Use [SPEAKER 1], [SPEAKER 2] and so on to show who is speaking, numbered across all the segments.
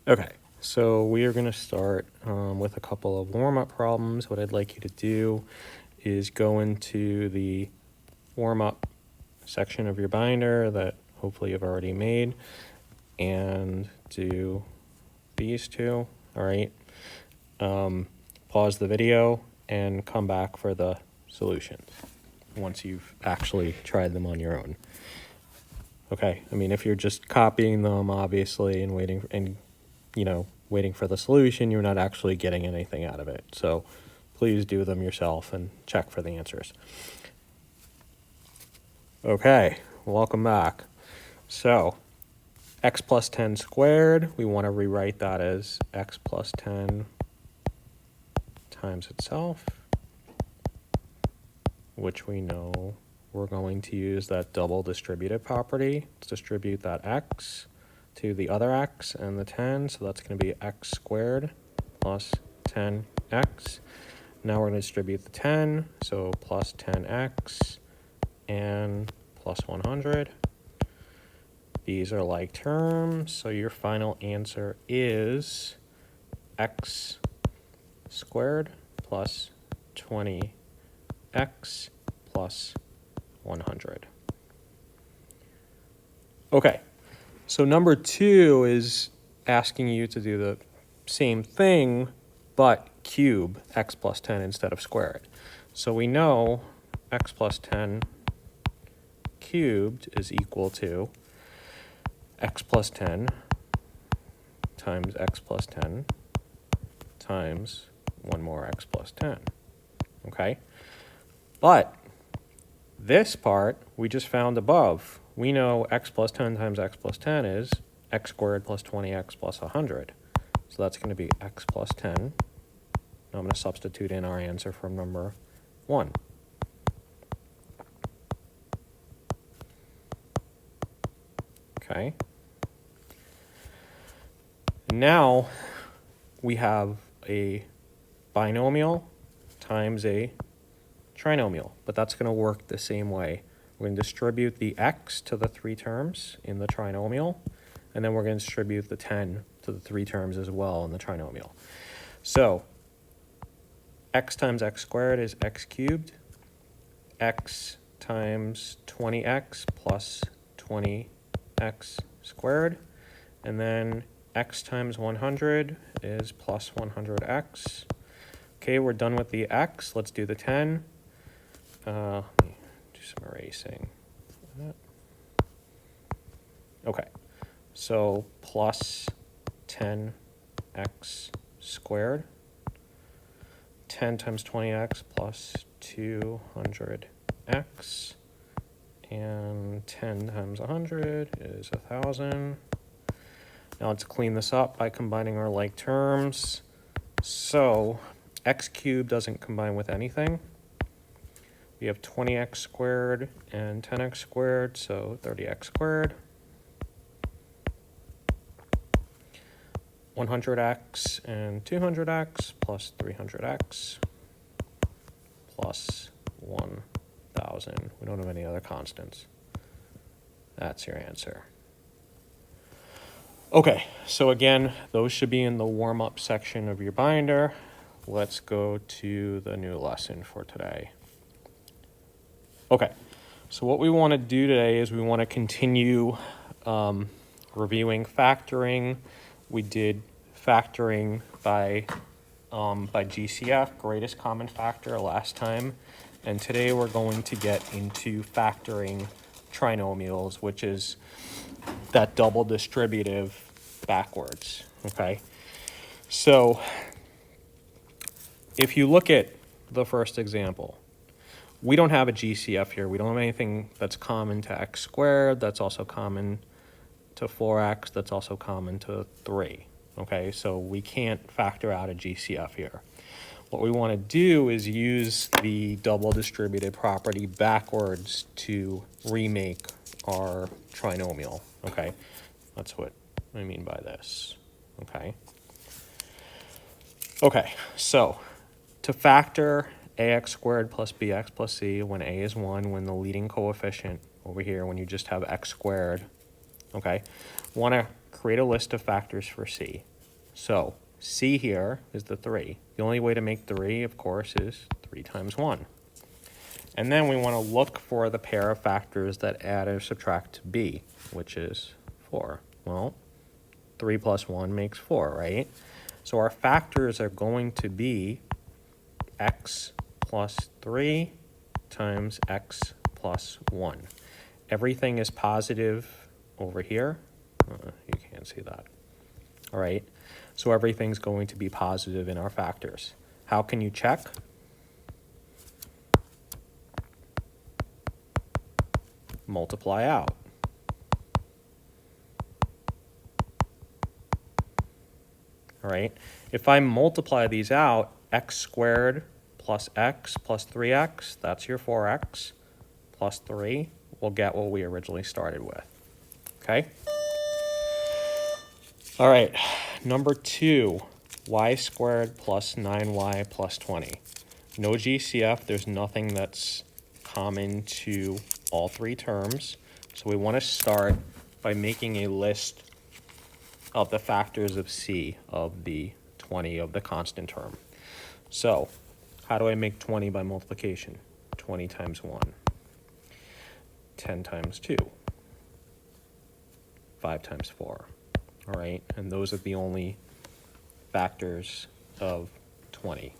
[SPEAKER 1] Okay, so we are going to start with a couple of warm-up problems. What I'd like you to do is go into the warm-up section of your binder that hopefully you've already made and do these two, all right? Pause the video and come back for the solutions once you've actually tried them on your own. Okay, I mean, if you're just copying them, obviously, and waiting for the solution, you're not actually getting anything out of it. So please do them yourself and check for the answers. Okay, welcome back. So x plus 10 squared, we want to rewrite that as x plus 10 times itself, which we know we're going to use that double distributive property. Let's distribute that x to the other x and the 10, so that's going to be x squared plus 10x. Now we're going to distribute the 10, so plus 10x and plus 100. These are like terms, so your final answer is x squared plus 20x plus 100. Okay, so number 2 is asking you to do the same thing, but cube x plus 10 instead of square it. So we know x plus 10 cubed is equal to x plus 10 times x plus 10 times 1 more x plus 10, okay? But this part we just found above. We know x plus 10 times x plus 10 is x squared plus 20x plus 100. So that's going to be x plus 10. Now I'm going to substitute in our answer from number 1. Okay. Now we have a binomial times a trinomial, but that's going to work the same way. We're going to distribute the x to the 3 terms in the trinomial, and then we're going to distribute the 10 to the 3 terms as well in the trinomial. So x times x squared is x cubed. X times 20x plus 20x squared. And then x times 100 is plus 100x. Okay, we're done with the x. Let's do the 10. Let me do some erasing. Okay, so plus 10x squared. 10 times 20x plus 200x. And 10 times 100 is 1,000. Now let's clean this up by combining our like terms. So x cubed doesn't combine with anything. We have 20x squared and 10x squared, so 30x squared. 100x and 200x plus 300x plus 1,000. We don't have any other constants. That's your answer. Okay, so again, those should be in the warm-up section of your binder. Let's go to the new lesson for today. Okay, so what we want to do today is we want to continue reviewing factoring. We did factoring by GCF, greatest common factor, last time. And today we're going to get into factoring trinomials, which is that double distributive backwards, okay? So if you look at the first example, we don't have a GCF here. We don't have anything that's common to x squared, that's also common to 4x, that's also common to 3, okay? So we can't factor out a GCF here. What we want to do is use the double distributive property backwards to remake our trinomial, okay? That's what I mean by this, okay? Okay, so to factor ax squared plus bx plus c when a is 1, when the leading coefficient over here, when you just have x squared, okay? Want to create a list of factors for c. So C here is the 3. The only way to make 3, of course, is 3 times 1. And then we want to look for the pair of factors that add or subtract to B, which is 4. Well, 3 plus 1 makes 4, right? So our factors are going to be x plus 3 times x plus 1. Everything is positive over here. You can't see that. All right, so everything's going to be positive in our factors. How can you check? Multiply out. All right, if I multiply these out, x squared plus x plus 3x, that's your 4x, plus 3, we'll get what we originally started with. Okay? All right, number 2, y squared plus 9y plus 20. No GCF, there's nothing that's common to all three terms. So we want to start by making a list of the factors of C of the 20 of the constant term. So how do I make 20 by multiplication? 20 times 1, 10 times 2, 5 times 4. All right, and those are the only factors of 20.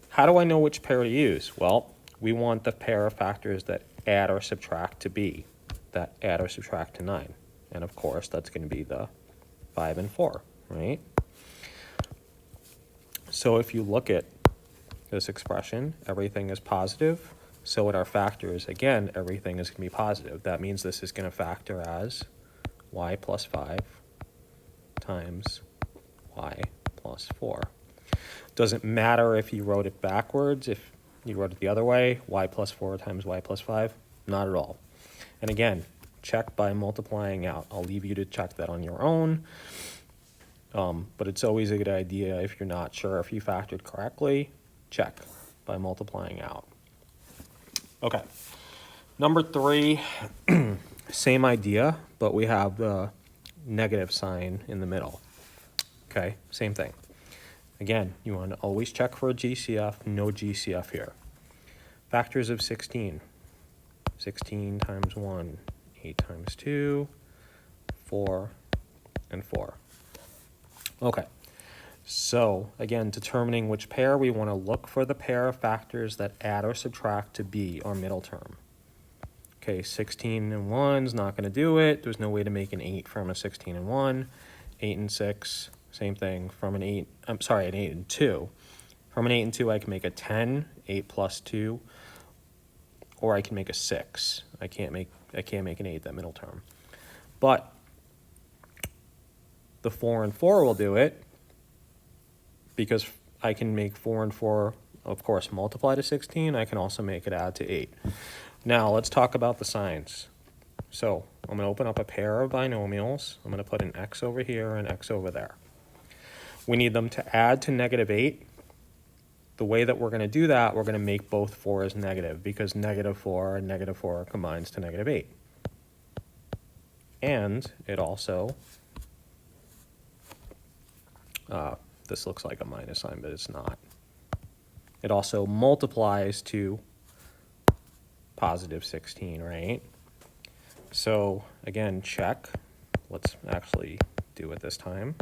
[SPEAKER 1] How do I know which pair to use? Well, we want the pair of factors that add or subtract to B, that add or subtract to 9. And of course, that's going to be the 5 and 4, right? So if you look at this expression, everything is positive. So at our factors, again, everything is going to be positive. That means this is going to factor as y plus 5 times y plus 4. Doesn't matter if you wrote it backwards, if you wrote it the other way, y plus 4 times y plus 5, not at all. And again, check by multiplying out. I'll leave you to check that on your own, but it's always a good idea if you're not sure if you factored correctly, check by multiplying out. Okay, number 3, same idea, but we have the negative sign in the middle. Okay, same thing. Again, you want to always check for a GCF, no GCF here. Factors of 16. 16 times 1, 8 times 2, 4, and 4. Okay, so again, determining which pair, we want to look for the pair of factors that add or subtract to B, our middle term. Okay, 16 and 1 is not going to do it. There's no way to make an 8 from a 16 and 1. 8 and 6, same thing. From an 8, an 8 and 2. From an 8 and 2, I can make a 10, 8 plus 2, or I can make a 6. I can't make an 8, that middle term. But the 4 and 4 will do it, because I can make 4 and 4, of course, multiply to 16. I can also make it add to 8. Now, let's talk about the signs. So I'm going to open up a pair of binomials. I'm going to put an x over here and x over there. We need them to add to negative 8. The way that we're going to do that, we're going to make both 4's negative, because negative 4 and negative 4 combines to negative 8. And it also, this looks like a minus sign, but it's not. It also multiplies to positive 16, right? So again, check. Let's actually do it this time.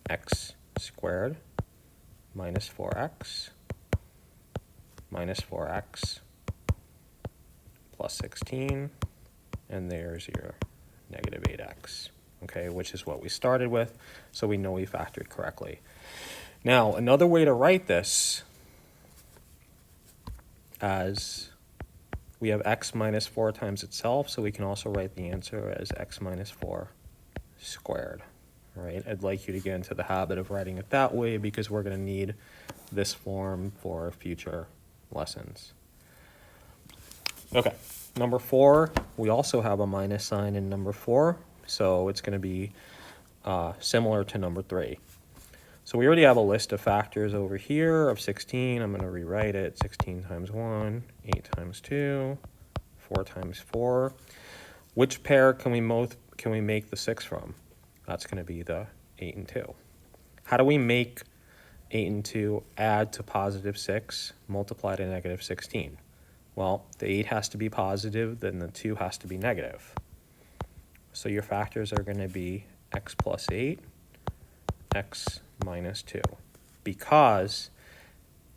[SPEAKER 1] X squared minus 4x minus 4x plus 16, and there's your negative 8x, okay, which is what we started with, so we know we factored correctly. Now, another way to write this, as we have x minus 4 times itself, so we can also write the answer as x minus 4 squared. All right, I'd like you to get into the habit of writing it that way, because we're going to need this form for future lessons. Okay, number 4, we also have a minus sign in number 4, so it's going to be similar to number 3. So we already have a list of factors over here of 16. I'm going to rewrite it. 16 times 1, 8 times 2, 4 times 4. Which pair can we make the 6 from? That's going to be the 8 and 2. How do we make 8 and 2 add to positive 6, multiply to negative 16? Well, the 8 has to be positive, then the 2 has to be negative. So your factors are going to be x plus 8, x minus 2. Because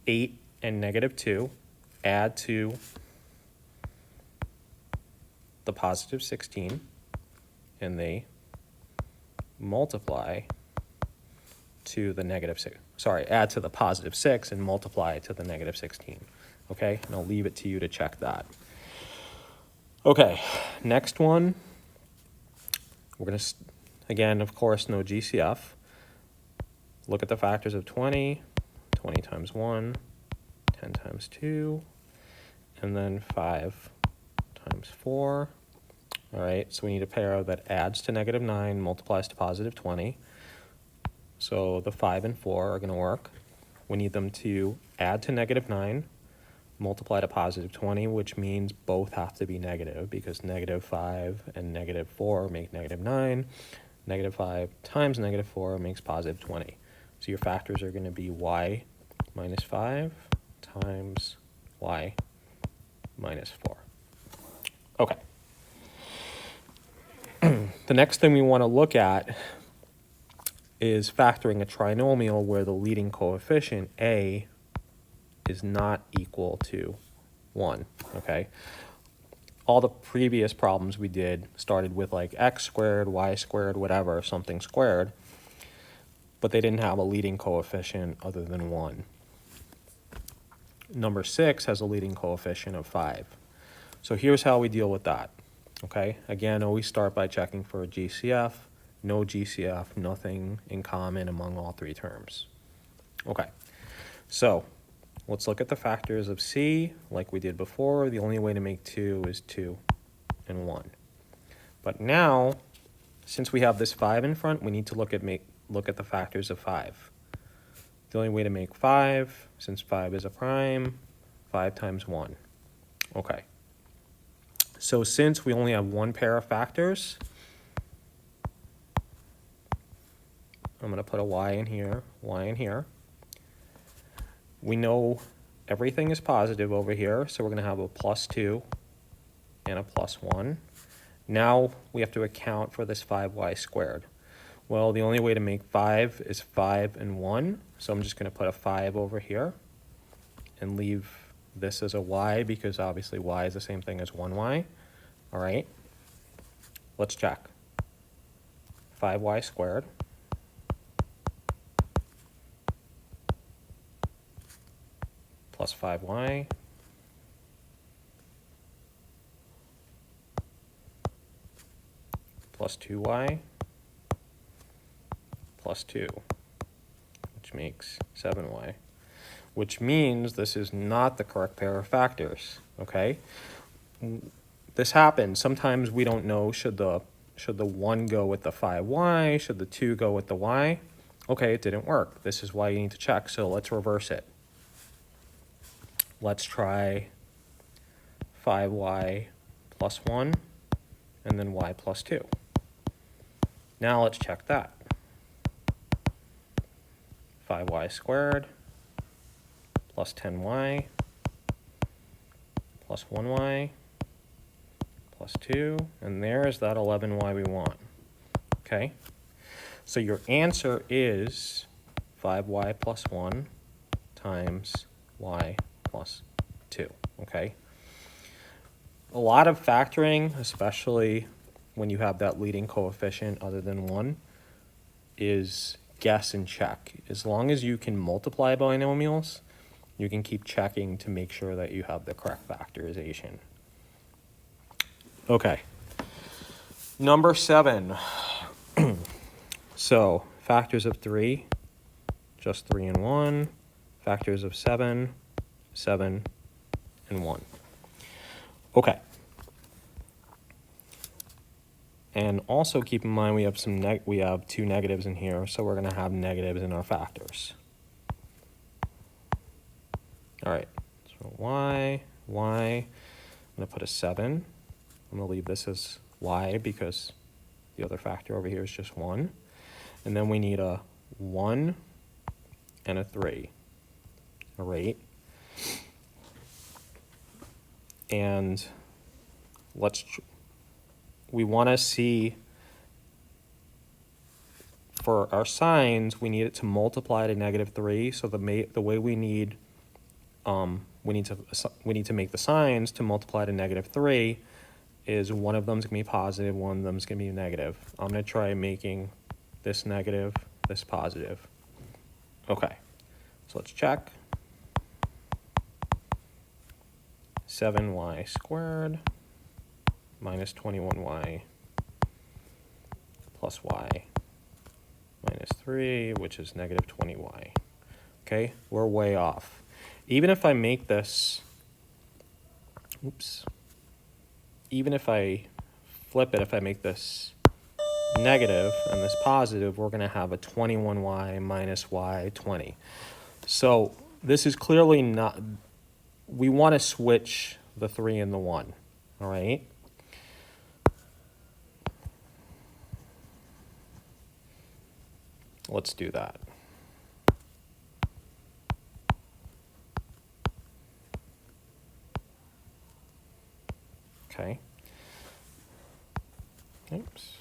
[SPEAKER 1] 8 and negative 2 add to the positive 16, and they multiply to the negative 6. Sorry, add to the positive 6 and multiply to the negative 16. Okay, and I'll leave it to you to check that. Okay, next one. We're going to, again, of course, no GCF. Look at the factors of 20, 20 times 1, 10 times 2, and then 5 times 4. All right, so we need a pair that adds to negative 9, multiplies to positive 20. So the 5 and 4 are going to work. We need them to add to negative 9, multiply to positive 20, which means both have to be negative because negative 5 and negative 4 make negative 9. Negative 5 times negative 4 makes positive 20. So your factors are going to be y minus 5 times y minus 4. Okay. The next thing we want to look at is factoring a trinomial where the leading coefficient, a, is not equal to 1, okay? All the previous problems we did started with like x squared, y squared, whatever, something squared, but they didn't have a leading coefficient other than 1. Number 6 has a leading coefficient of 5. So here's how we deal with that, okay? Again, always start by checking for a GCF. No GCF, nothing in common among all three terms. Okay, so let's look at the factors of C like we did before. The only way to make 2 is 2 and 1. But now, since we have this 5 in front, we need to look at the factors of 5. The only way to make 5, since 5 is a prime, 5 times 1. Okay. So since we only have one pair of factors, I'm going to put a y in here, y in here. We know everything is positive over here, so we're going to have a plus 2 and a plus 1. Now we have to account for this 5y squared. Well, the only way to make 5 is 5 and 1, so I'm just going to put a 5 over here and leave this as a y because obviously y is the same thing as 1y. All right, let's check. 5y squared plus 5y plus 2y plus 2, which makes 7y, which means this is not the correct pair of factors, okay? This happens. Sometimes we don't know, should the 1 go with the 5y, should the 2 go with the y? Okay, it didn't work. This is why you need to check, so let's reverse it. Let's try 5y plus 1 and then y plus 2. Now let's check that. 5y squared plus 10y plus 1y plus 2, and there's that 11y we want. Okay? So your answer is 5y plus 1 times y plus 2, okay? A lot of factoring, especially when you have that leading coefficient other than 1, is guess and check. As long as you can multiply binomials, you can keep checking to make sure that you have the correct factorization. Okay. Number 7. So, factors of 3, just 3 and 1. Factors of 7, 7 and 1. Okay. And also keep in mind we have we have 2 negatives in here, so we're going to have negatives in our factors. All right. So y, I'm going to put a 7. I'm going to leave this as y because the other factor over here is just 1. and then we need a 1 and a 3. All right. And we want to see, for our signs, we need it to multiply to -3. So the way we need to make the signs to multiply to -3 is one of them's gonna be positive, one of them's gonna be negative. I'm gonna try making this negative, this positive. Okay, so let's check. 7y squared minus 21y plus y minus 3, which is -20y. Okay, we're way off. Even if I make this, even if I flip it, if I make this negative and this positive, we're going to have a 21y minus y 20. So this is clearly not, we want to switch the 3 and the 1, all right? Let's do that. Okay. Oops.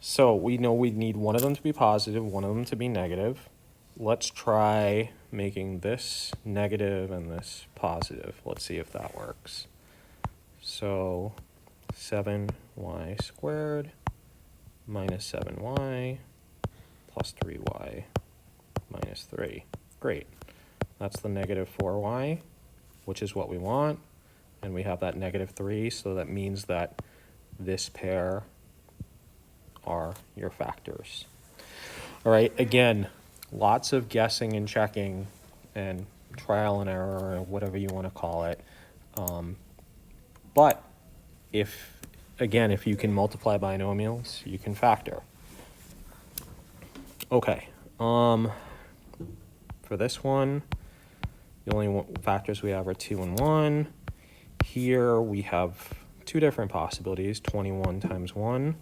[SPEAKER 1] So we know we need one of them to be positive, one of them to be negative. Let's try making this negative and this positive. Let's see if that works. So 7y squared minus 7y plus 3y minus 3. Great. That's the -4y, which is what we want. And we have that -3, so that means that this pair are your factors. All right, again, lots of guessing and checking and trial and error, or whatever you want to call it. But if you can multiply binomials, you can factor. Okay, for this one, the only factors we have are 2 and 1. Here we have two different possibilities, 21 times 1,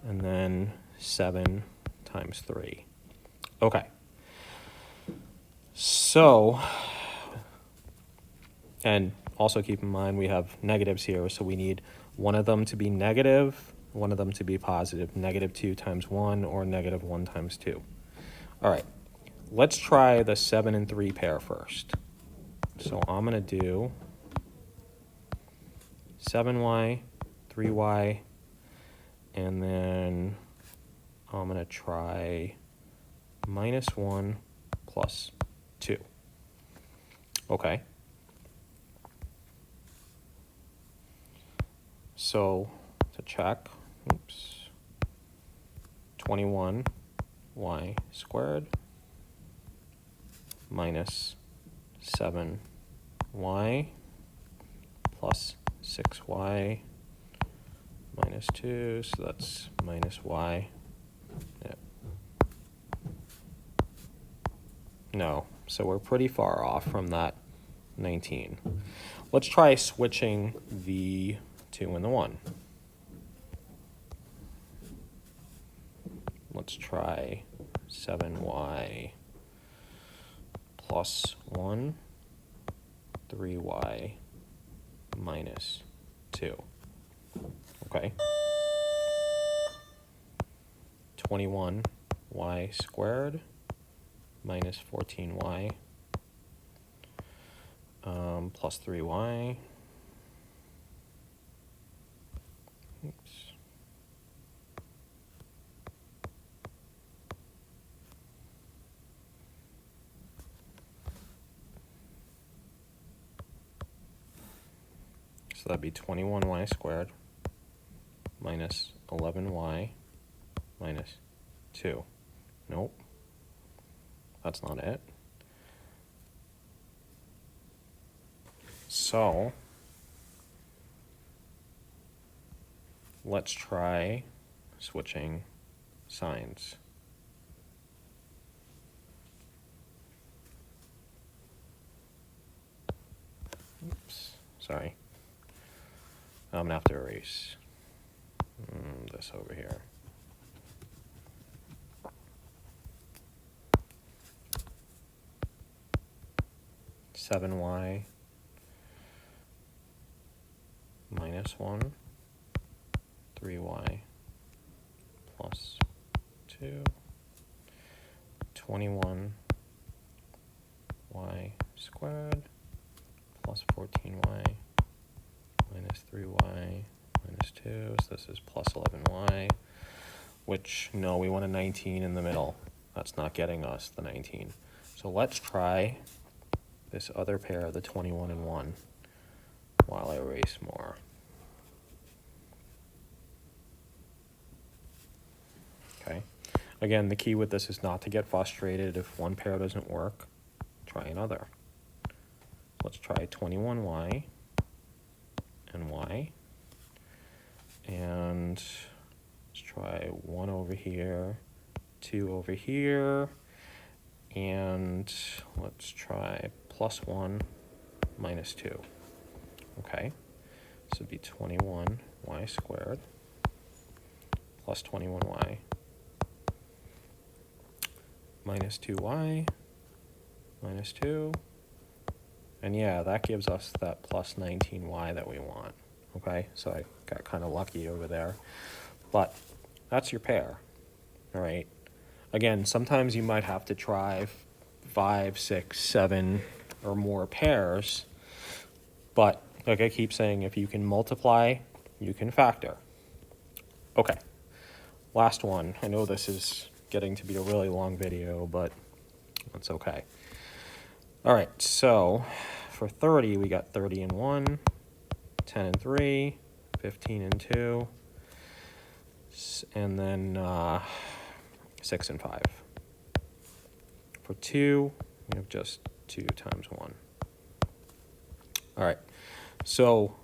[SPEAKER 1] and then 7 times 3. Okay. So, and also keep in mind we have negatives here, so we need one of them to be negative, one of them to be positive, -2 times 1 or -1 times 2. All right, let's try the 7 and 3 pair first. So I'm going to do 7y, 3y, and then I'm going to try -1 plus 2. Okay. So to check, 21y squared minus 7y plus 6y minus 2, so that's minus y. Yeah. No, so we're pretty far off from that 19. Let's try switching the 2 and the 1. Let's try 7y plus 1, 3y minus 2. Okay. 21y squared minus 14y plus 3y. Oops. So that'd be 21y squared minus 11y minus 2. Nope. That's not it. So let's try switching signs. Oops, sorry. I'm gonna have to erase this over here. 7y minus 1, 3y plus 2, 21y squared plus 14y minus 3y minus 2, so this is plus 11y, which, no, we want a 19 in the middle. That's not getting us the 19. So let's try this other pair, the 21 and 1, while I erase more. Okay. Again, the key with this is not to get frustrated if one pair doesn't work. Try another. Let's try 21y and y. And let's try 1 over here, 2 over here, and let's try plus 1 minus 2. Okay, this would be 21y squared plus 21y minus 2y minus 2. And yeah, that gives us that plus 19y that we want. Okay, so I got kind of lucky over there. But that's your pair, all right? Again, sometimes you might have to try 5, 6, 7 or more pairs. But like I keep saying, if you can multiply, you can factor. Okay, last one. I know this is getting to be a really long video, but that's okay. All right, so for 30, we got 30 and 1, 10 and 3, 15 and 2, and then 6 and 5. For 2, we have just 2 times 1. All right, so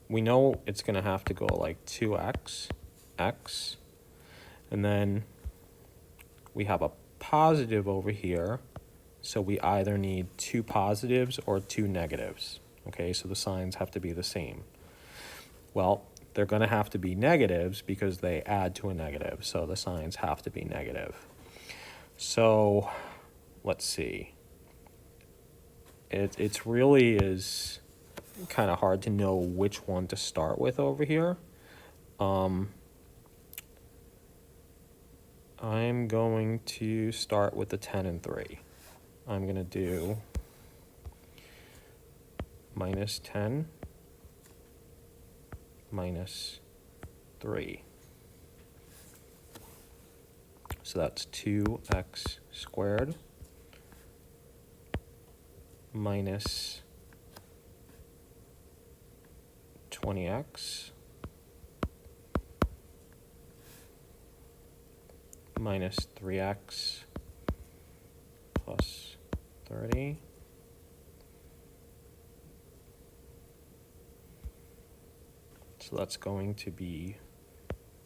[SPEAKER 1] we know it's going to have to go like 2x, x, and then we have a positive over here, so we either need 2 positives or 2 negatives. Okay, so the signs have to be the same. Well, they're going to have to be negatives because they add to a negative, so the signs have to be negative. So let's see. It's really is kind of hard to know which one to start with over here. I'm going to start with the 10 and 3. I'm going to do minus 10 minus 3. So that's 2x squared minus 20x minus 3x plus 30 so that's going to be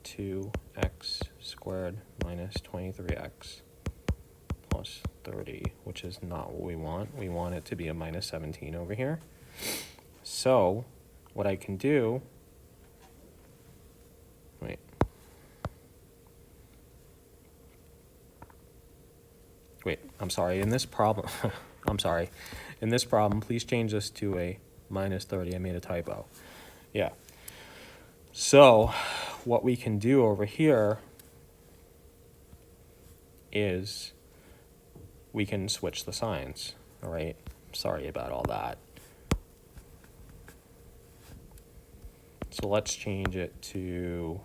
[SPEAKER 1] 2x squared minus 23x plus 30, which is not what we want. We want it to be a minus 17 over here. So what I can do, wait, I'm sorry, in this problem, in this problem, please change this to a minus 30. I made a typo. Yeah. So what we can do over here is we can switch the signs, all right? Sorry about all that. So let's change it to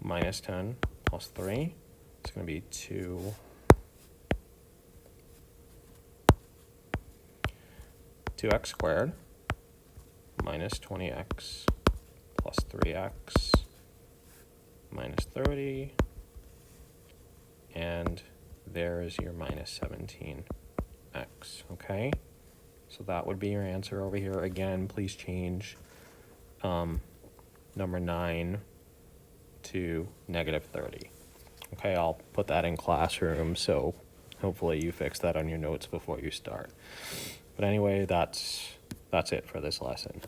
[SPEAKER 1] minus 10 plus 3. It's going to be 2x squared minus 20x plus 3x minus 30. And there is your minus 17x, okay? So that would be your answer over here. Again, please change number 9 to negative 30. Okay, I'll put that in Classroom, so hopefully you fix that on your notes before you start. But anyway, that's it for this lesson.